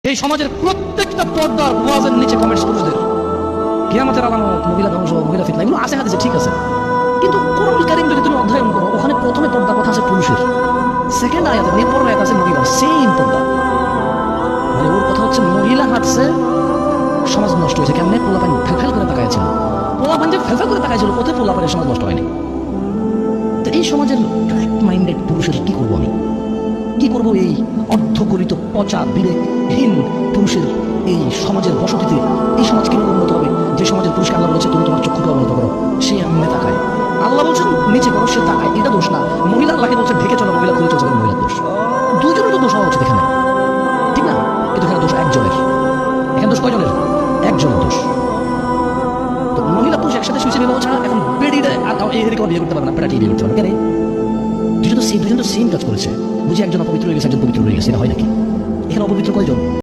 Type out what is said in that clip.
এই সমাজের প্রত্যেকটা পর্দার ওয়াজের নিচে কমেন্টস পুরুষদের কিয়ামতের আলামত, মহিলা ধ্বংস, মহিলা ফিতনা, এগুলো আছে হাদিসে, ঠিক আছে, কিন্তু কোরআনুল কারীম যদি তুমি অধ্যয়ন করো, ওখানে প্রথমে পর্দার কথা আছে পুরুষের, সেকেন্ড আয়াতে মানে পরের আয়াত আছে মহিলার, সেম পর্দা। মানে ওর কথা হচ্ছে মহিলা হাঁটছে, সমাজ নষ্ট হয়েছে। কেমনে? পোলাপান ফেলফেল করে তাকাইছিল, পোলাপান যে ফেলফেল করে তাকাইছিল, ওতে পোলাপানের সমাজ নষ্ট হয়নি। তো এই সমাজের কারেক্ট মাইন্ডেড পুরুষের কি করবো আমি? কি করবো এই অর্ধগরিত পচা বিবেকহীন পুরুষের এই সমাজের বসতিতে? এই সমাজ কিভাবে উন্নত হবে যে সমাজের পুরুষকে আল্লাহ বলেছে তুমি তোমার চক্ষুকে অবনত করো, সে এমনি তাকায়। আল্লাহ বলছেন নিচে করো, সে তাকায়। এটা দোষ না। মহিলা আল্লাহকে বলছে ঢেকে চলো, মহিলা খুলে চলছে, মহিলার দোষ। দুজনের তো দোষ হওয়া উচিত এখানে, ঠিক না? কিন্তু এখানে দোষ একজনের। এখানে দোষ কয়জনের? একজনের দোষ। তো মহিলা পুরুষ একসাথে শুয়েছে বিবাহ ছাড়া, এখন বেডিতে এদিকে বিয়ে করতে পারবে না, পেটাটি বিয়ে করতে পারবে। কেন? দুজন তো সেম কাজ করেছে। বুঝি একজন অপবিত্র হয়ে গেছে, একজন পবিত্র হয়ে গেছে, এটা হয় নাকি? এখানে অপবিত্র কয়জন?